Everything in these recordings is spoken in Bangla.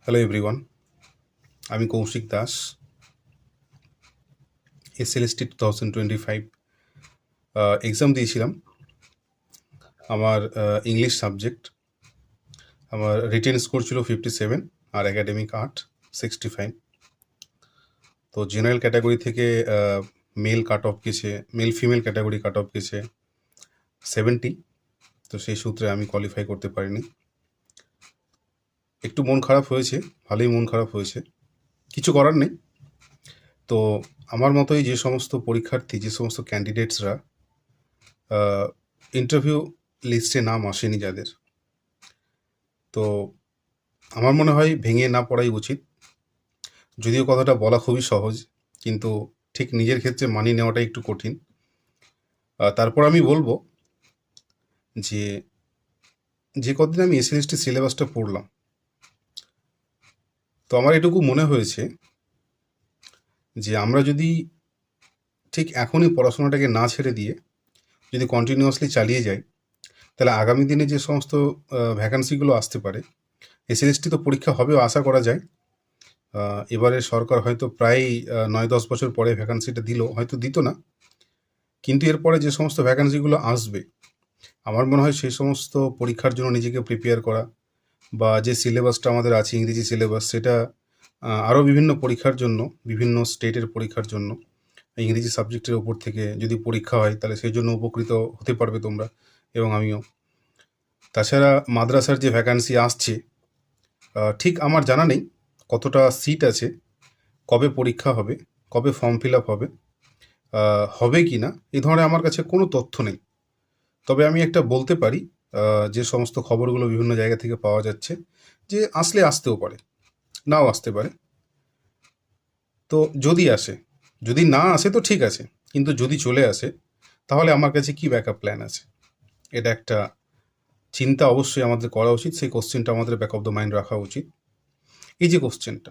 হ্যালো এভরিওয়ান, আমি কৌশিক দাস। এসএলএসটি 2025 এক্সাম দিয়েছিলাম। আমার ইংলিশ সাবজেক্ট, আমার রিটেন স্কোর ছিল 57 আর একাডেমিক আর্ট 65। তো জেনারেল ক্যাটাগরি থেকে মেল কাট অফ গেছে, male female category cut off গেছে 70। তো সেই সূত্রে আমি কোয়ালিফাই করতে পারিনি। একটু মন খারাপ হয়েছে, ভালোই মন খারাপ হয়েছে, কিছু করার নেই। তো আমার মতোই যে সমস্ত পরীক্ষার্থী, যে সমস্ত ক্যান্ডিডেটসরা ইন্টারভিউ লিস্টে নাম আসেনি যাদের, তো আমার মনে হয় ভেঙে না পড়াই উচিত। যদিও কথাটা বলা খুবই সহজ, কিন্তু ঠিক নিজের ক্ষেত্রে মানিয়ে নেওয়াটা একটু কঠিন। তারপর আমি বলবো যে কদিন আমি এসএলএসটি সিলেবাসটা পড়লাম, তো আমার এটুকু মনে হয়েছে যে আমরা যদি ঠিক এখনই পড়াশোনাটাকে না ছেড়ে দিয়ে যদি কন্টিনিউয়াসলি চালিয়ে যাই, তাহলে আগামী দিনে যে সমস্ত ভ্যাকান্সিগুলো আসতে পারে, এসএলএসটি তো পরীক্ষা হবেও আশা করা যায়। এবারে সরকার হয়তো প্রায় 9-10 বছর পরে ভ্যাকান্সিটা দিল, হয়তো দিত না, কিন্তু এরপরে যে সমস্ত ভ্যাকান্সিগুলো আসবে, আমার মনে হয় সেই সমস্ত পরীক্ষার জন্য নিজেকে প্রিপেয়ার করা, বা যে সিলেবাসটা আমাদের আছে ইংরেজি সিলেবাস, সেটা আরও বিভিন্ন পরীক্ষার জন্য, বিভিন্ন স্টেটের পরীক্ষার জন্য ইংরেজি সাবজেক্টের ওপর থেকে যদি পরীক্ষা হয়, তাহলে সেই জন্য উপকৃত হতে পারবে তোমরা এবং আমিও। তাছাড়া মাদ্রাসার যে ভ্যাকান্সি আসছে, ঠিক আমার জানা নেই কতটা সিট আছে, কবে পরীক্ষা হবে, কবে ফর্ম ফিল আপ হবে, হবে কি না এই ধরনের আমার কাছে কোনো তথ্য নেই। তবে আমি একটা বলতে পারি, যে সমস্ত খবরগুলো বিভিন্ন জায়গা থেকে পাওয়া যাচ্ছে, যে আসলে আসতেও পারে, নাও আসতে পারে। তো যদি আসে, যদি না আসে তো ঠিক আছে, কিন্তু যদি চলে আসে, তাহলে আমার কাছে কি ব্যাকআপ প্ল্যান আছে, এটা একটা চিন্তা অবশ্যই আমাদের করা উচিত। সেই কোশ্চেনটা আমাদের ব্যাক অফ দ্য মাইন্ড রাখা উচিত। এই যে কোশ্চেনটা,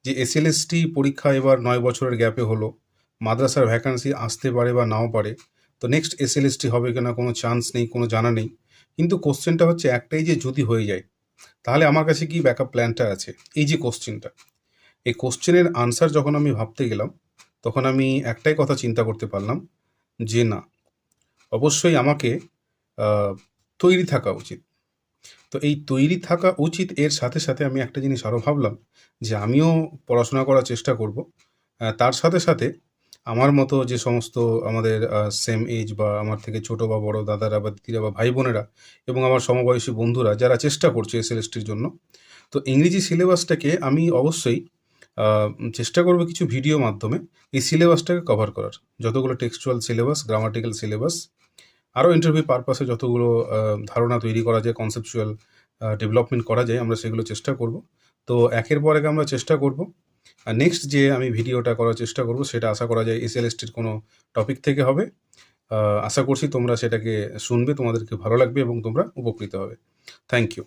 যে এসএলএসটি পরীক্ষা এবার 9 বছরের গ্যাপে হলো, মাদ্রাসার ভ্যাকান্সি আসতে পারে বা নাও পারে, তো নেক্সট এসএলএসটি হবে কিনা কোনো চান্স নেই, কোনো জানা নেই। কিন্তু কোশ্চেনটা হচ্ছে একটাই, যে যদি হয়ে যায় তাহলে আমার কাছে কি ব্যাকআপ প্ল্যানটা আছে। এই যে কোশ্চেনটা, এই কোশ্চেনের আনসার যখন আমি ভাবতে গেলাম, তখন আমি একটাই কথা চিন্তা করতে পারলাম, যে না, অবশ্যই আমাকে তৈরি থাকা উচিত। তো এই তৈরি থাকা উচিত, এর সাথে সাথে আমি একটা জিনিস আরও ভাবলাম, যে আমিও পড়াশোনা করার চেষ্টা করব। তার সাথে সাথে আমার মতো যে সমস্ত আমাদের সেম এজ বা আমার থেকে ছোট বা বড় দাদারা বা দিদিরা বা ভাই বোনেরা এবং আমার সমবয়সী বন্ধুরা যারা চেষ্টা করছে এসএলএসটির জন্য, তো ইংরেজি সিলেবাসটাকে আমি অবশ্যই চেষ্টা করব কিছু ভিডিও মাধ্যমে এই সিলেবাসটাকে কভার করার। যতগুলো টেক্সচুয়াল সিলেবাস, গ্রামাটিক্যাল সিলেবাস, আরও ইন্টারভিউ পারপাসে যতগুলো ধারণা তৈরি করা যায়, কনসেপচুয়াল ডেভেলপমেন্ট করা যায়, আমরা সেগুলো চেষ্টা করব। তো একের পর এক আমরা চেষ্টা করব। নেক্সট যে আমি ভিডিওটা করার চেষ্টা করব, সেটা আশা করা যায় এসএলএসটির কোনো টপিক থেকে হবে। আশা করছি তোমরা সেটাকে শুনবে, তোমাদেরকে ভালো লাগবে এবং তোমরা উপকৃত হবে। Thank you.